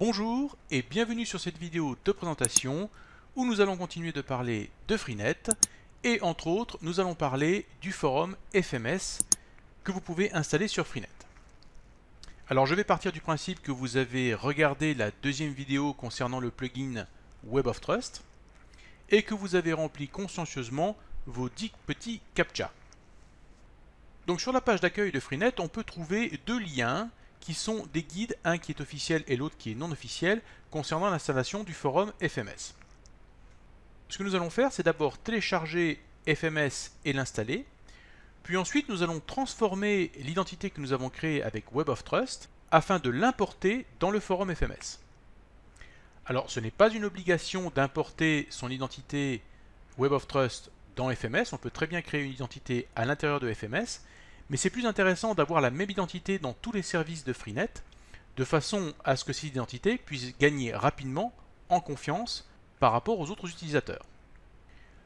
Bonjour et bienvenue sur cette vidéo de présentation où nous allons continuer de parler de Freenet et entre autres nous allons parler du forum FMS que vous pouvez installer sur Freenet. Alors je vais partir du principe que vous avez regardé la deuxième vidéo concernant le plugin Web of Trust et que vous avez rempli consciencieusement vos 10 petits CAPTCHA. Donc sur la page d'accueil de Freenet on peut trouver deux liens qui sont des guides, un qui est officiel et l'autre qui est non officiel, concernant l'installation du forum FMS. Ce que nous allons faire, c'est d'abord télécharger FMS et l'installer, puis ensuite nous allons transformer l'identité que nous avons créée avec Web of Trust afin de l'importer dans le forum FMS. Alors ce n'est pas une obligation d'importer son identité Web of Trust dans FMS, on peut très bien créer une identité à l'intérieur de FMS, mais c'est plus intéressant d'avoir la même identité dans tous les services de Freenet, de façon à ce que cette identité puisse gagner rapidement en confiance par rapport aux autres utilisateurs.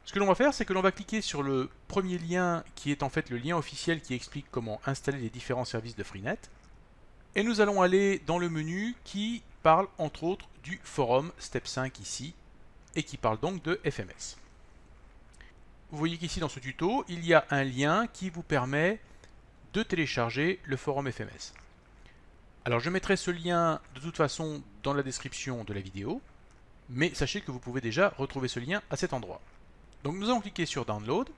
Ce que l'on va faire, c'est que l'on va cliquer sur le premier lien qui est en fait le lien officiel qui explique comment installer les différents services de Freenet, et nous allons aller dans le menu qui parle entre autres du forum Step 5 ici, et qui parle donc de FMS. Vous voyez qu'ici dans ce tuto, il y a un lien qui vous permet de télécharger le forum FMS. Alors je mettrai ce lien de toute façon dans la description de la vidéo, mais sachez que vous pouvez déjà retrouver ce lien à cet endroit. Donc nous allons cliquer sur Download.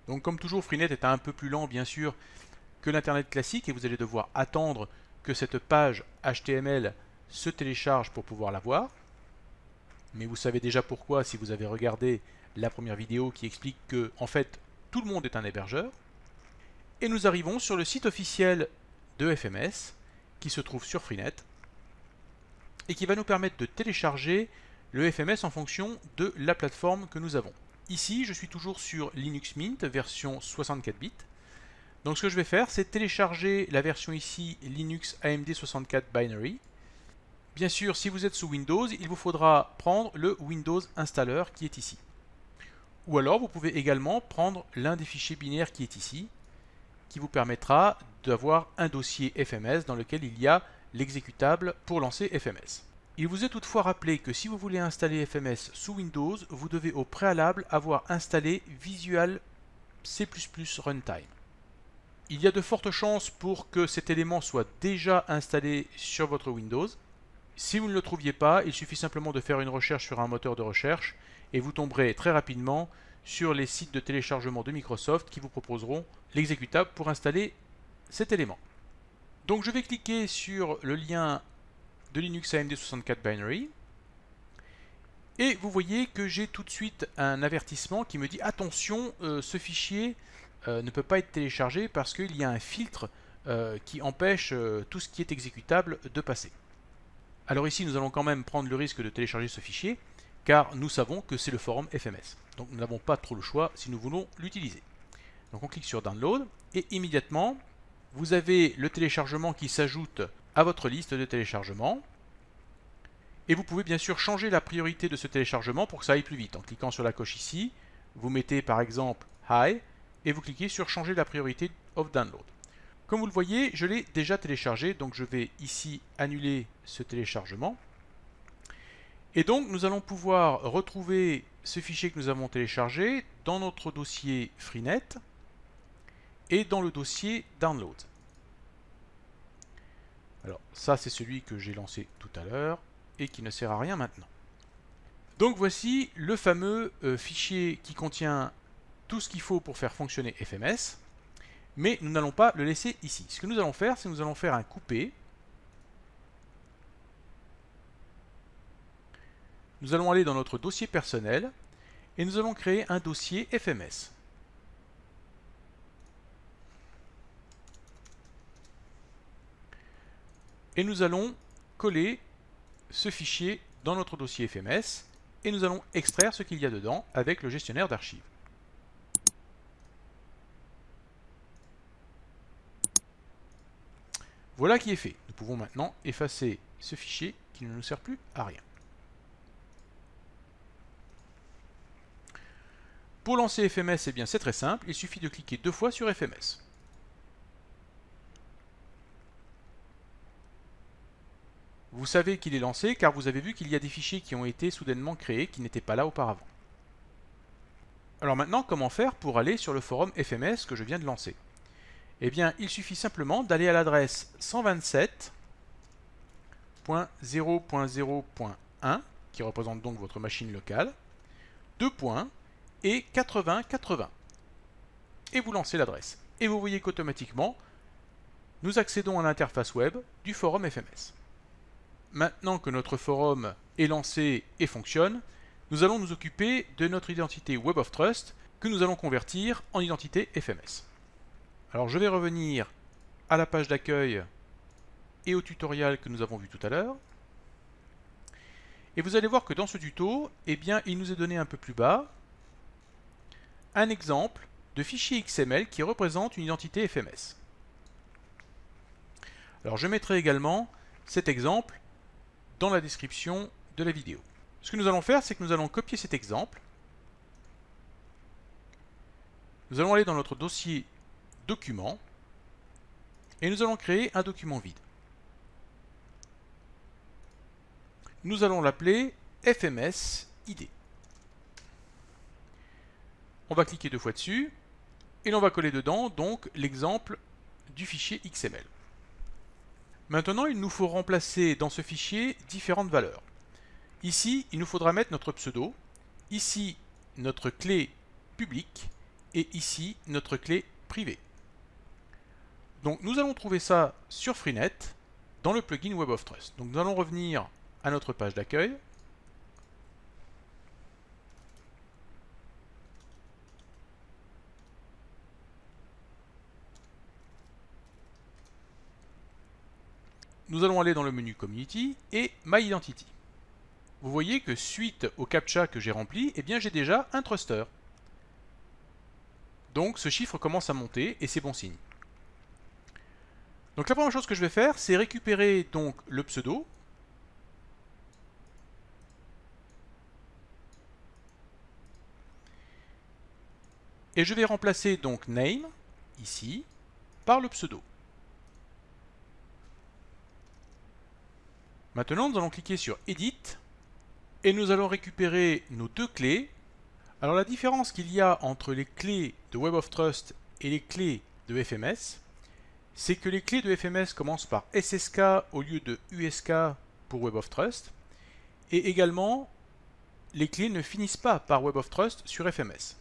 Donc comme toujours, Freenet est un peu plus lent bien sûr que l'Internet classique et vous allez devoir attendre que cette page HTML se télécharge pour pouvoir la voir. Mais vous savez déjà pourquoi si vous avez regardé la première vidéo qui explique que en fait tout le monde est un hébergeur. Et nous arrivons sur le site officiel de FMS qui se trouve sur Freenet et qui va nous permettre de télécharger le FMS en fonction de la plateforme que nous avons. Ici, je suis toujours sur Linux Mint version 64 bits. Donc ce que je vais faire, c'est télécharger la version ici Linux AMD 64 Binary. Bien sûr, si vous êtes sous Windows, il vous faudra prendre le Windows Installer qui est ici. Ou alors, vous pouvez également prendre l'un des fichiers binaires qui est ici, qui vous permettra d'avoir un dossier FMS dans lequel il y a l'exécutable pour lancer FMS. Il vous est toutefois rappelé que si vous voulez installer FMS sous Windows, vous devez au préalable avoir installé Visual C++ Runtime. Il y a de fortes chances pour que cet élément soit déjà installé sur votre Windows. Si vous ne le trouviez pas, il suffit simplement de faire une recherche sur un moteur de recherche et vous tomberez très rapidement sur les sites de téléchargement de Microsoft qui vous proposeront l'exécutable pour installer cet élément. Donc je vais cliquer sur le lien de Linux AMD 64 Binary et vous voyez que j'ai tout de suite un avertissement qui me dit attention, ce fichier ne peut pas être téléchargé parce qu'il y a un filtre qui empêche tout ce qui est exécutable de passer. Alors ici nous allons quand même prendre le risque de télécharger ce fichier car nous savons que c'est le forum FMS. Donc nous n'avons pas trop le choix si nous voulons l'utiliser. Donc on clique sur Download et immédiatement vous avez le téléchargement qui s'ajoute à votre liste de téléchargement. Et vous pouvez bien sûr changer la priorité de ce téléchargement pour que ça aille plus vite. En cliquant sur la coche ici, vous mettez par exemple High et vous cliquez sur Changer la priorité of Download. Comme vous le voyez, je l'ai déjà téléchargé, donc je vais ici annuler ce téléchargement. Et donc nous allons pouvoir retrouver ce fichier que nous avons téléchargé dans notre dossier Freenet et dans le dossier Download. Alors ça c'est celui que j'ai lancé tout à l'heure et qui ne sert à rien maintenant. Donc voici le fameux fichier qui contient tout ce qu'il faut pour faire fonctionner FMS, mais nous n'allons pas le laisser ici. Ce que nous allons faire, c'est que nous allons faire un coupé. Nous allons aller dans notre dossier personnel et nous allons créer un dossier FMS. Et nous allons coller ce fichier dans notre dossier FMS et nous allons extraire ce qu'il y a dedans avec le gestionnaire d'archives. Voilà qui est fait. Nous pouvons maintenant effacer ce fichier qui ne nous sert plus à rien. Pour lancer FMS, eh bien c'est très simple, il suffit de cliquer deux fois sur FMS. Vous savez qu'il est lancé car vous avez vu qu'il y a des fichiers qui ont été soudainement créés qui n'étaient pas là auparavant. Alors maintenant, comment faire pour aller sur le forum FMS que je viens de lancer? Eh bien, il suffit simplement d'aller à l'adresse 127.0.0.1, qui représente donc votre machine locale, 2 points, et 8080. Et vous lancez l'adresse. Et vous voyez qu'automatiquement, nous accédons à l'interface web du forum FMS. Maintenant que notre forum est lancé et fonctionne, nous allons nous occuper de notre identité Web of Trust que nous allons convertir en identité FMS. Alors je vais revenir à la page d'accueil et au tutoriel que nous avons vu tout à l'heure. Et vous allez voir que dans ce tuto, eh bien, il nous est donné un peu plus bas un exemple de fichier XML qui représente une identité FMS. Alors je mettrai également cet exemple dans la description de la vidéo. Ce que nous allons faire, c'est que nous allons copier cet exemple. Nous allons aller dans notre dossier document et nous allons créer un document vide. Nous allons l'appeler FMS ID. On va cliquer 2 fois dessus et l'on va coller dedans donc l'exemple du fichier XML. Maintenant, il nous faut remplacer dans ce fichier différentes valeurs. Ici, il nous faudra mettre notre pseudo, ici notre clé publique et ici notre clé privée. Donc nous allons trouver ça sur Freenet dans le plugin Web of Trust. Donc nous allons revenir à notre page d'accueil. Nous allons aller dans le menu Community et My Identity. Vous voyez que suite au CAPTCHA que j'ai rempli, eh bien j'ai déjà un thruster. Donc ce chiffre commence à monter et c'est bon signe. Donc la première chose que je vais faire, c'est récupérer donc le pseudo. Et je vais remplacer donc name, ici, par le pseudo. Maintenant, nous allons cliquer sur Edit et nous allons récupérer nos 2 clés. Alors la différence qu'il y a entre les clés de Web of Trust et les clés de FMS, c'est que les clés de FMS commencent par SSK au lieu de USK pour Web of Trust, et également les clés ne finissent pas par Web of Trust sur FMS.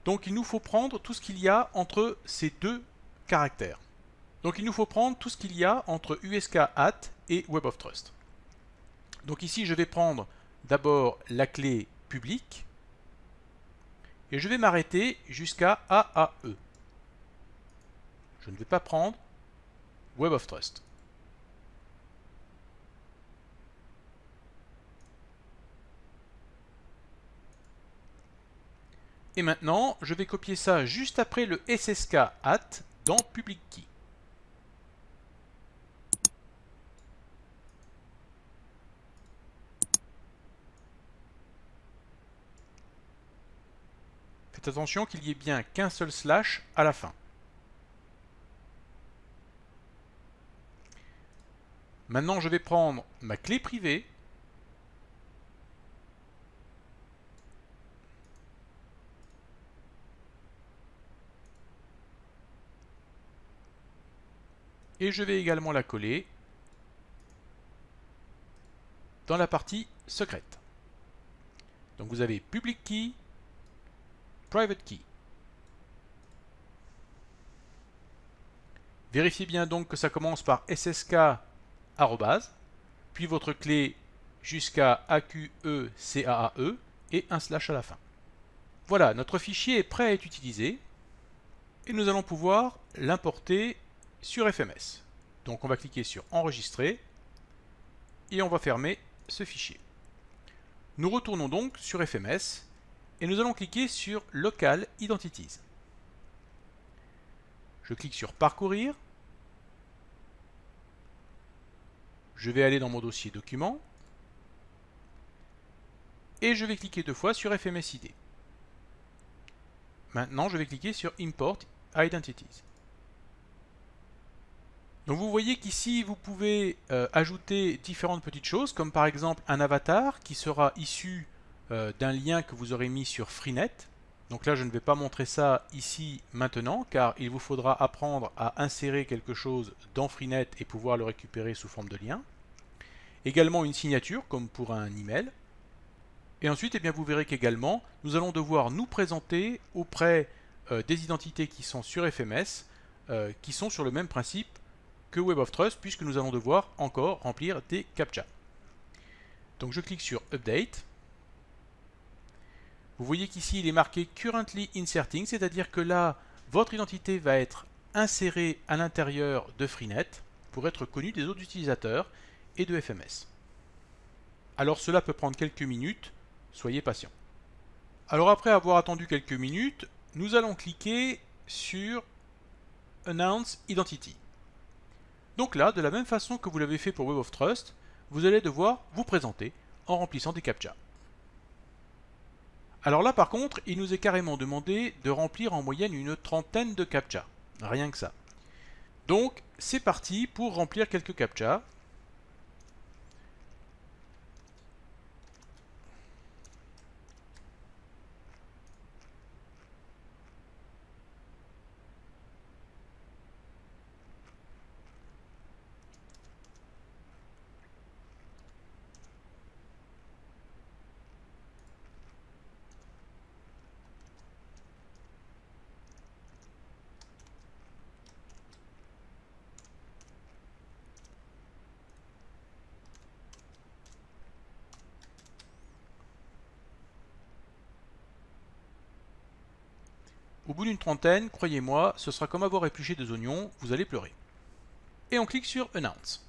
Donc il nous faut prendre tout ce qu'il y a entre ces 2 caractères. Donc il nous faut prendre tout ce qu'il y a entre USK@, et Web of Trust. Donc ici je vais prendre d'abord la clé publique, et je vais m'arrêter jusqu'à AAE. Je ne vais pas prendre Web of Trust. Et maintenant, je vais copier ça juste après le SSK@ dans Public Key. Faites attention qu'il y ait bien qu'un seul slash à la fin. Maintenant, je vais prendre ma clé privée. Et je vais également la coller dans la partie secrète. Donc vous avez Public Key, Private Key. Vérifiez bien donc que ça commence par SSK arrobase, puis votre clé jusqu'à AQECAAE et un slash à la fin. Voilà, notre fichier est prêt à être utilisé et nous allons pouvoir l'importer sur FMS. Donc on va cliquer sur Enregistrer et on va fermer ce fichier. Nous retournons donc sur FMS et nous allons cliquer sur Local Identities. Je clique sur Parcourir. Je vais aller dans mon dossier Documents et je vais cliquer 2 fois sur FMS ID. Maintenant, je vais cliquer sur Import Identities. Donc vous voyez qu'ici vous pouvez ajouter différentes petites choses, comme par exemple un avatar qui sera issu d'un lien que vous aurez mis sur Freenet. Donc là je ne vais pas montrer ça ici maintenant, car il vous faudra apprendre à insérer quelque chose dans Freenet et pouvoir le récupérer sous forme de lien. Également une signature, comme pour un email. Et ensuite, eh bien, vous verrez qu'également, nous allons devoir nous présenter auprès des identités qui sont sur FMS, qui sont sur le même principe que Web of Trust, puisque nous allons devoir encore remplir des CAPTCHA. Donc je clique sur Update. Vous voyez qu'ici il est marqué Currently Inserting, c'est-à-dire que là, votre identité va être insérée à l'intérieur de Freenet pour être connue des autres utilisateurs et de FMS. Alors cela peut prendre quelques minutes, soyez patient. Alors après avoir attendu quelques minutes, nous allons cliquer sur Announce Identity. Donc là, de la même façon que vous l'avez fait pour Web of Trust, vous allez devoir vous présenter en remplissant des CAPTCHA. Alors là par contre, il nous est carrément demandé de remplir en moyenne une trentaine de CAPTCHA. Rien que ça. Donc c'est parti pour remplir quelques CAPTCHA. Au bout d'une trentaine, croyez-moi, ce sera comme avoir épluché des oignons, vous allez pleurer. Et on clique sur Announce.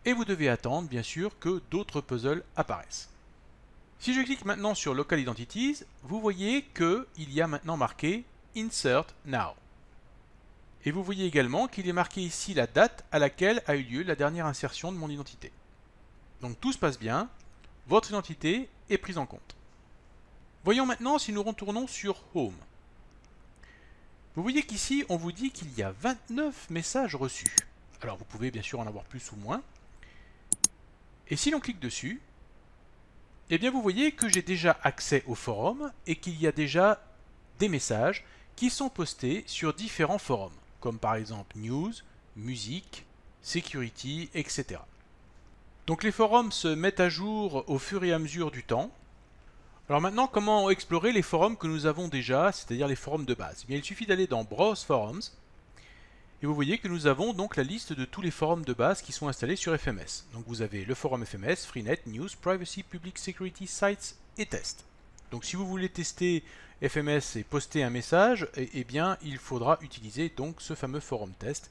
Et vous devez attendre, bien sûr, que d'autres puzzles apparaissent. Si je clique maintenant sur Local Identities, vous voyez qu'il y a maintenant marqué Insert Now. Et vous voyez également qu'il est marqué ici la date à laquelle a eu lieu la dernière insertion de mon identité. Donc tout se passe bien, votre identité est prise en compte. Voyons maintenant si nous retournons sur Home. Vous voyez qu'ici, on vous dit qu'il y a 29 messages reçus. Alors vous pouvez bien sûr en avoir plus ou moins. Et si l'on clique dessus, eh bien vous voyez que j'ai déjà accès au forum et qu'il y a déjà des messages qui sont postés sur différents forums, comme par exemple News, Musique, Security, etc. Donc les forums se mettent à jour au fur et à mesure du temps. Alors maintenant, comment explorer les forums que nous avons déjà, c'est-à-dire les forums de base? Eh bien, il suffit d'aller dans Browse Forums, et vous voyez que nous avons donc la liste de tous les forums de base qui sont installés sur FMS. Donc vous avez le forum FMS, Freenet, News, Privacy, Public Security, Sites et Test. Donc si vous voulez tester FMS et poster un message, eh bien il faudra utiliser donc ce fameux forum test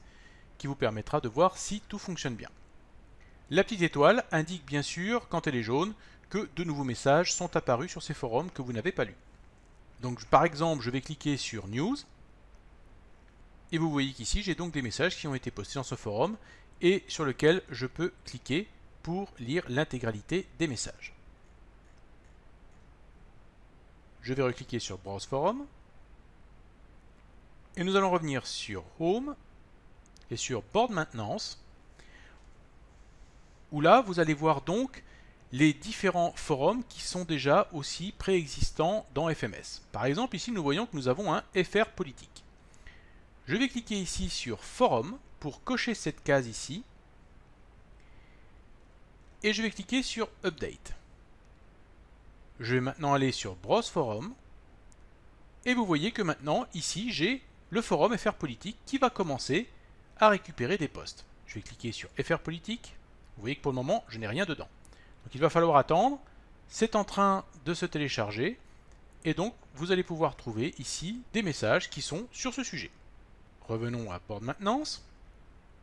qui vous permettra de voir si tout fonctionne bien. La petite étoile indique bien sûr, quand elle est jaune, que de nouveaux messages sont apparus sur ces forums que vous n'avez pas lus. Donc par exemple, je vais cliquer sur News, et vous voyez qu'ici j'ai donc des messages qui ont été postés dans ce forum, et sur lequel je peux cliquer pour lire l'intégralité des messages. Je vais recliquer sur Browse Forum, et nous allons revenir sur Home, et sur Board Maintenance, où là vous allez voir donc les différents forums qui sont déjà aussi préexistants dans FMS. Par exemple, ici nous voyons que nous avons un FR politique. Je vais cliquer ici sur Forum pour cocher cette case ici. Et je vais cliquer sur Update. Je vais maintenant aller sur Browse Forum. Et vous voyez que maintenant, ici, j'ai le forum FR politique qui va commencer à récupérer des posts. Je vais cliquer sur FR politique. Vous voyez que pour le moment, je n'ai rien dedans. Donc il va falloir attendre, c'est en train de se télécharger, et donc vous allez pouvoir trouver ici des messages qui sont sur ce sujet. Revenons à Board Maintenance.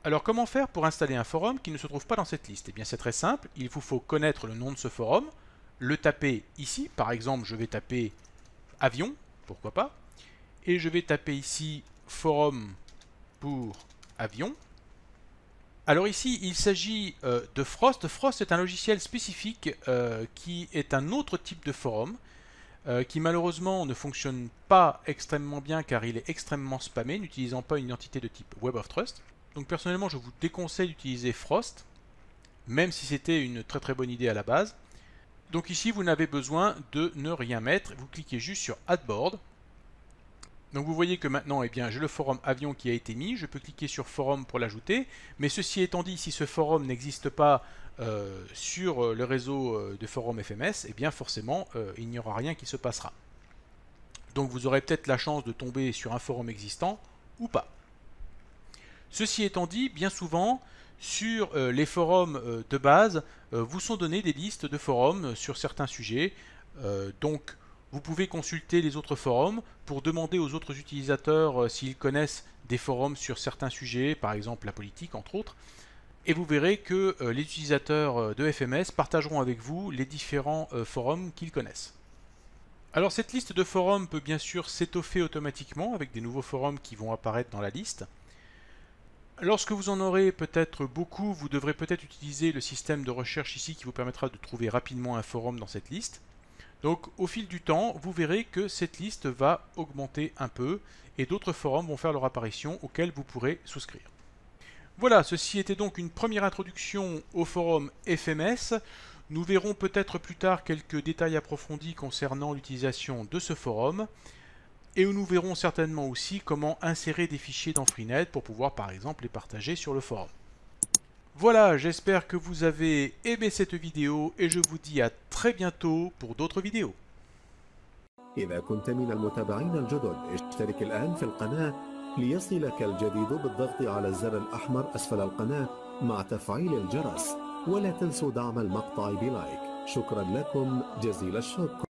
Alors comment faire pour installer un forum qui ne se trouve pas dans cette liste? Eh bien c'est très simple, il vous faut connaître le nom de ce forum, le taper ici, par exemple je vais taper avion, pourquoi pas, et je vais taper ici forum pour avion. Alors ici, il s'agit de Frost. Frost est un logiciel spécifique qui est un autre type de forum qui malheureusement ne fonctionne pas extrêmement bien car il est extrêmement spammé, n'utilisant pas une identité de type Web of Trust. Donc personnellement, je vous déconseille d'utiliser Frost, même si c'était une très très bonne idée à la base. Donc ici, vous n'avez besoin de ne rien mettre. Vous cliquez juste sur Add Board. Donc vous voyez que maintenant, eh bien, j'ai le forum avion qui a été mis. Je peux cliquer sur forum pour l'ajouter. Mais ceci étant dit, si ce forum n'existe pas sur le réseau de forum FMS, eh bien forcément, il n'y aura rien qui se passera. Donc vous aurez peut-être la chance de tomber sur un forum existant ou pas. Ceci étant dit, bien souvent, sur les forums de base, vous sont données des listes de forums sur certains sujets. Donc vous pouvez consulter les autres forums pour demander aux autres utilisateurs s'ils connaissent des forums sur certains sujets, par exemple la politique entre autres. Et vous verrez que les utilisateurs de FMS partageront avec vous les différents forums qu'ils connaissent. Alors cette liste de forums peut bien sûr s'étoffer automatiquement avec des nouveaux forums qui vont apparaître dans la liste. Lorsque vous en aurez peut-être beaucoup, vous devrez peut-être utiliser le système de recherche ici qui vous permettra de trouver rapidement un forum dans cette liste. Donc au fil du temps, vous verrez que cette liste va augmenter un peu et d'autres forums vont faire leur apparition auxquels vous pourrez souscrire. Voilà, ceci était donc une première introduction au forum FMS. Nous verrons peut-être plus tard quelques détails approfondis concernant l'utilisation de ce forum. Et nous verrons certainement aussi comment insérer des fichiers dans Freenet pour pouvoir par exemple les partager sur le forum. Voilà, j'espère que vous avez aimé cette vidéo et je vous dis à très bientôt pour d'autres vidéos. إذا كنت من المتابعين الجدد اشترك الآن في القناة ليصلك الجديد بالضغط على الزر الأحمر أسفل القناة مع تفعيل الجرس ولا تنسوا دعم المقطع بلايك. شكرا لكم جزيل الشكر.